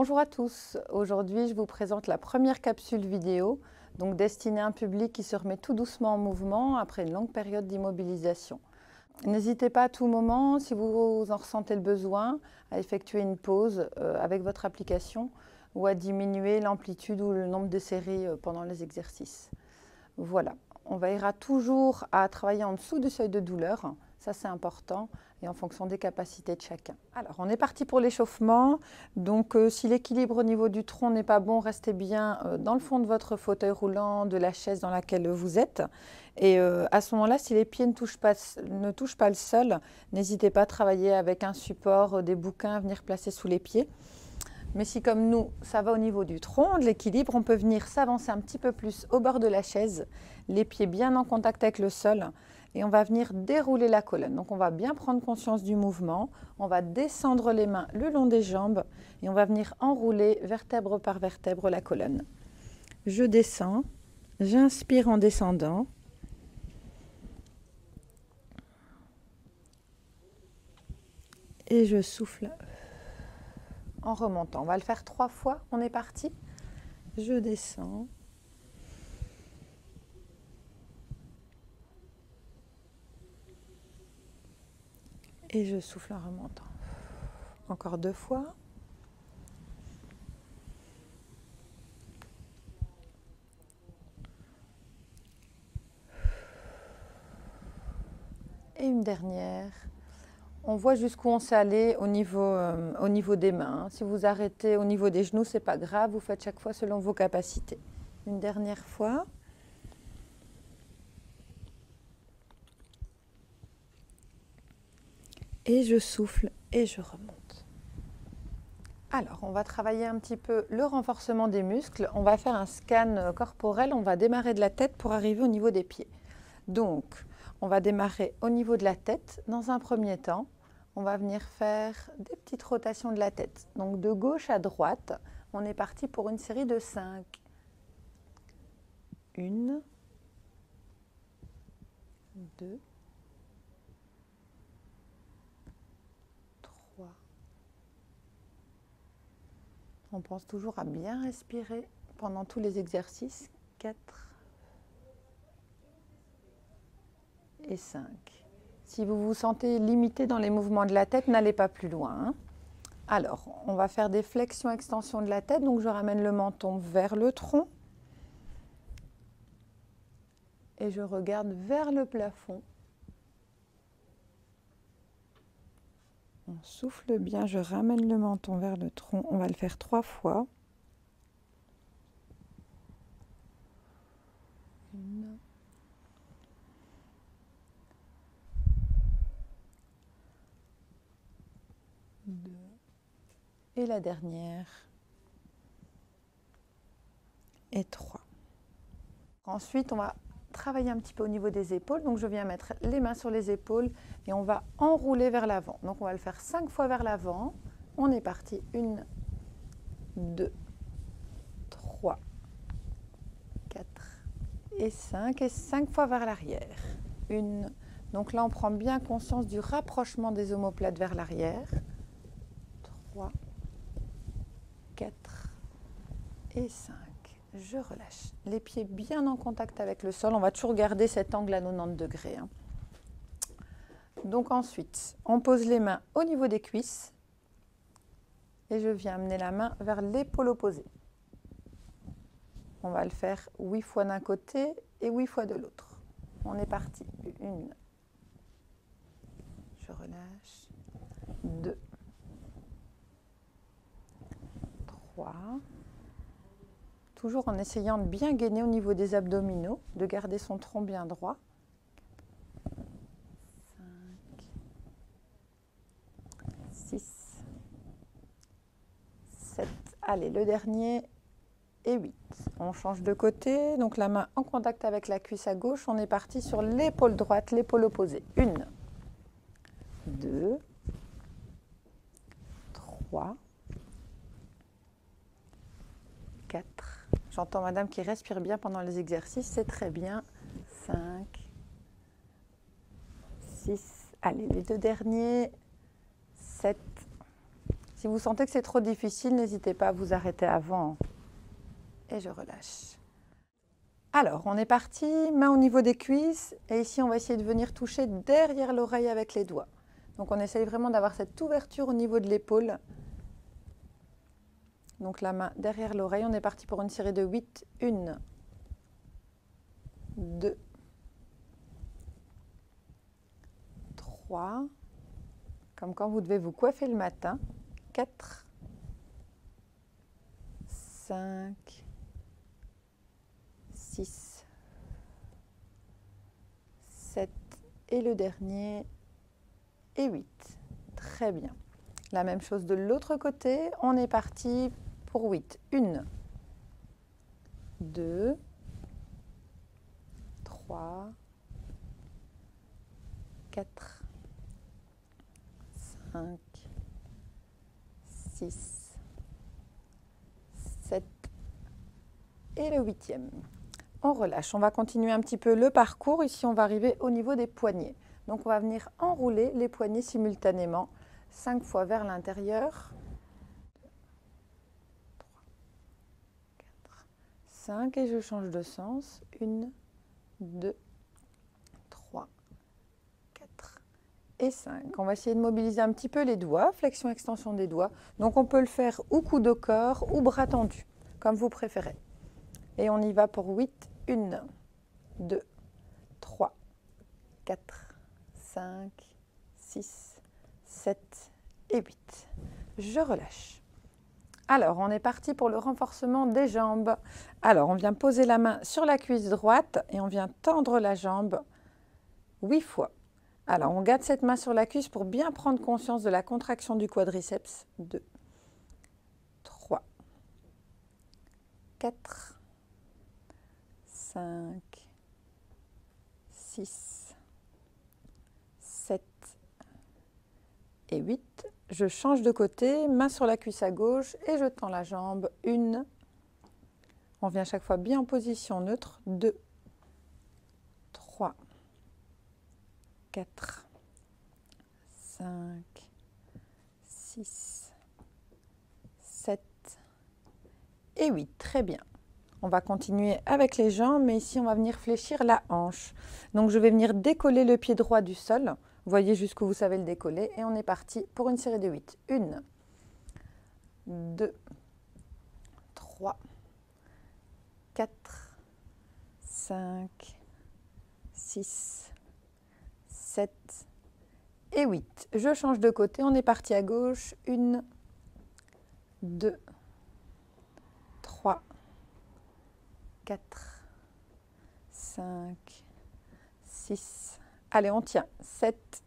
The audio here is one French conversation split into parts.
Bonjour à tous, aujourd'hui je vous présente la première capsule vidéo, donc destinée à un public qui se remet tout doucement en mouvement après une longue période d'immobilisation. N'hésitez pas à tout moment, si vous en ressentez le besoin, à effectuer une pause avec votre application ou à diminuer l'amplitude ou le nombre de séries pendant les exercices. Voilà, on veillera toujours à travailler en dessous du seuil de douleur, ça c'est important, et en fonction des capacités de chacun. Alors on est parti pour l'échauffement, donc si l'équilibre au niveau du tronc n'est pas bon, restez bien dans le fond de votre fauteuil roulant, de la chaise dans laquelle vous êtes. Et à ce moment-là, si les pieds ne touchent pas le sol, n'hésitez pas à travailler avec un support, des bouquins à venir placer sous les pieds. Mais si comme nous, ça va au niveau du tronc, de l'équilibre, on peut venir s'avancer un petit peu plus au bord de la chaise, les pieds bien en contact avec le sol, et on va venir dérouler la colonne. Donc on va bien prendre conscience du mouvement, on va descendre les mains le long des jambes, et on va venir enrouler vertèbre par vertèbre la colonne. Je descends, j'inspire en descendant, et je souffle en remontant. On va le faire 3 fois, on est parti. Je descends. Et je souffle en remontant. Encore 2 fois. Et une dernière. On voit jusqu'où on s'est allé au niveau des mains. Si vous arrêtez au niveau des genoux, c'est pas grave. Vous faites chaque fois selon vos capacités. Une dernière fois. Et je souffle et je remonte. Alors, on va travailler un petit peu le renforcement des muscles. On va faire un scan corporel. On va démarrer de la tête pour arriver au niveau des pieds. Donc, on va démarrer au niveau de la tête. Dans un premier temps, on va venir faire des petites rotations de la tête. Donc, de gauche à droite, on est parti pour une série de 5. 1, 2, 3. On pense toujours à bien respirer pendant tous les exercices. 4 et 5. Si vous vous sentez limité dans les mouvements de la tête, n'allez pas plus loin. Alors, on va faire des flexions-extensions de la tête. Donc, je ramène le menton vers le tronc. Et je regarde vers le plafond. On souffle bien, je ramène le menton vers le tronc. On va le faire 3 fois. 1, 2. Et la dernière. Et 3. Ensuite, on va travailler un petit peu au niveau des épaules. Donc, je viens mettre les mains sur les épaules et on va enrouler vers l'avant. Donc, on va le faire 5 fois vers l'avant. On est parti. 1, 2, 3, 4 et 5. Et 5 fois vers l'arrière. 1. Donc là, on prend bien conscience du rapprochement des omoplates vers l'arrière. 3, 4 et 5. Je relâche. Les pieds bien en contact avec le sol. On va toujours garder cet angle à 90 degrés. Donc ensuite, on pose les mains au niveau des cuisses. Et je viens amener la main vers l'épaule opposée. On va le faire 8 fois d'un côté et 8 fois de l'autre. On est parti. 1. Je relâche. 2. 3. Toujours en essayant de bien gainer au niveau des abdominaux, de garder son tronc bien droit. 5, 6, 7. Allez, le dernier et 8. On change de côté, donc la main en contact avec la cuisse à gauche. On est parti sur l'épaule droite, l'épaule opposée. 1, 2, 3, 4. J'entends madame qui respire bien pendant les exercices, c'est très bien. 5, 6, allez, les 2 derniers. 7, Si vous sentez que c'est trop difficile, n'hésitez pas à vous arrêter avant. Et je relâche. Alors, on est parti, main au niveau des cuisses. Et ici, on va essayer de venir toucher derrière l'oreille avec les doigts. Donc, on essaye vraiment d'avoir cette ouverture au niveau de l'épaule. Donc, la main derrière l'oreille. On est parti pour une série de 8. 1, 2, 3. Comme quand vous devez vous coiffer le matin. 4, 5, 6, 7 et le dernier et 8. Très bien. La même chose de l'autre côté. On est parti pour 8. 1, 2, 3, 4, 5, 6, 7 et le 8e. On relâche. On va continuer un petit peu le parcours. Ici, on va arriver au niveau des poignets. Donc, on va venir enrouler les poignets simultanément 5 fois vers l'intérieur. 3, 4, 5 et je change de sens. 1, 2, 3, 4 et 5. On va essayer de mobiliser un petit peu les doigts, flexion-extension des doigts. Donc, on peut le faire ou coude au corps ou bras tendus, comme vous préférez. Et on y va pour 8. 1, 2, 3, 4, 5, 6, 7 et 8. Je relâche. Alors, on est parti pour le renforcement des jambes. Alors, on vient poser la main sur la cuisse droite et on vient tendre la jambe 8 fois. Alors, on garde cette main sur la cuisse pour bien prendre conscience de la contraction du quadriceps. 2, 3, 4, 5, 6, 7 et 8. Je change de côté, main sur la cuisse à gauche et je tends la jambe. 1. On vient chaque fois bien en position neutre. 2, 3, 4, 5, 6, 7 et 8. Très bien. On va continuer avec les jambes, mais ici, on va venir fléchir la hanche. Donc, je vais venir décoller le pied droit du sol. Vous voyez jusqu'où vous savez le décoller. Et on est parti pour une série de 8. 1, 2, 3, 4, 5, 6, 7 et 8. Je change de côté. On est parti à gauche. 1, 2, 3, 4, 5, 6, allez on tient, 7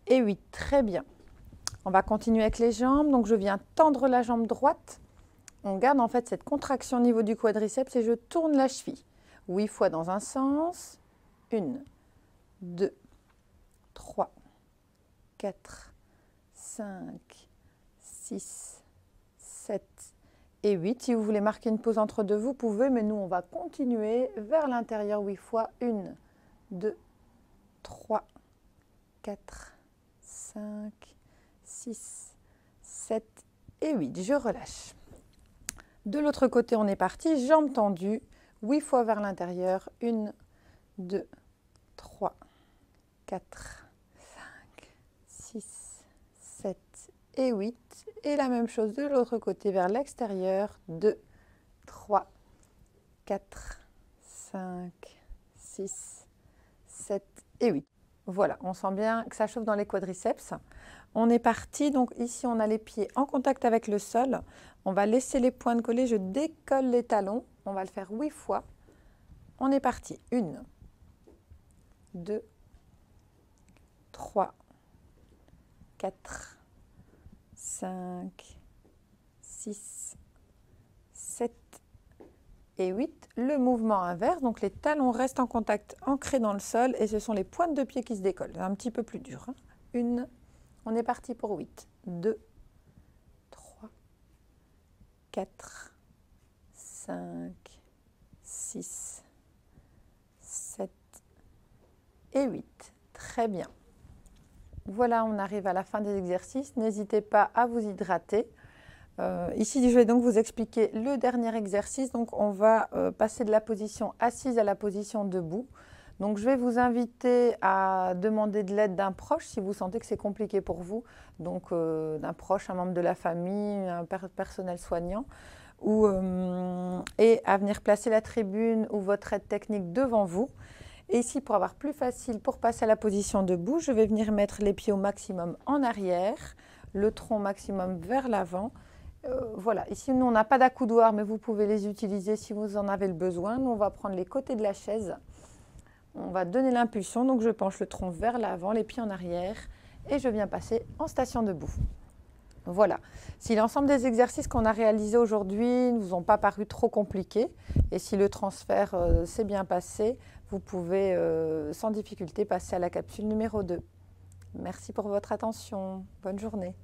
et 8, très bien. On va continuer avec les jambes, donc je viens tendre la jambe droite, on garde en fait cette contraction au niveau du quadriceps et je tourne la cheville, 8 fois dans un sens, 1, 2, 3, 4, 5, 6, 7 et 8. Si vous voulez marquer une pause entre deux, vous pouvez, mais nous, on va continuer vers l'intérieur 8 fois. 1, 2, 3, 4, 5, 6, 7 et 8. Je relâche. De l'autre côté, on est parti. Jambes tendues, 8 fois vers l'intérieur. 1, 2, 3, 4, 5, 6, 7 et 8. Et la même chose de l'autre côté vers l'extérieur. 2, 3, 4, 5, 6, 7 et 8. Voilà, on sent bien que ça chauffe dans les quadriceps. On est parti, donc ici on a les pieds en contact avec le sol. On va laisser les pointes collées, je décolle les talons. On va le faire 8 fois. On est parti. 1, 2, 3, 4, 5, 6, 7 et 8. Le mouvement inverse, donc les talons restent en contact ancrés dans le sol et ce sont les pointes de pied qui se décollent. Un petit peu plus dur. 1, on est parti pour 8. 2, 3, 4, 5, 6, 7 et 8. Très bien. Voilà, on arrive à la fin des exercices. N'hésitez pas à vous hydrater. Ici, je vais donc vous expliquer le dernier exercice. Donc, on va passer de la position assise à la position debout. Donc, je vais vous inviter à demander de l'aide d'un proche si vous sentez que c'est compliqué pour vous. Donc, d'un proche, un membre de la famille, un personnel soignant. Et à venir placer la tribune ou votre aide technique devant vous. Et ici, pour avoir plus facile pour passer à la position debout, je vais venir mettre les pieds au maximum en arrière, le tronc maximum vers l'avant. Voilà, ici, nous, on n'a pas d'accoudoir, mais vous pouvez les utiliser si vous en avez le besoin. Nous, on va prendre les côtés de la chaise. On va donner l'impulsion, donc je penche le tronc vers l'avant, les pieds en arrière, et je viens passer en station debout. Voilà. Si l'ensemble des exercices qu'on a réalisés aujourd'hui ne vous ont pas paru trop compliqués, et si le transfert s'est bien passé, vous pouvez sans difficulté passer à la capsule numéro 2. Merci pour votre attention. Bonne journée.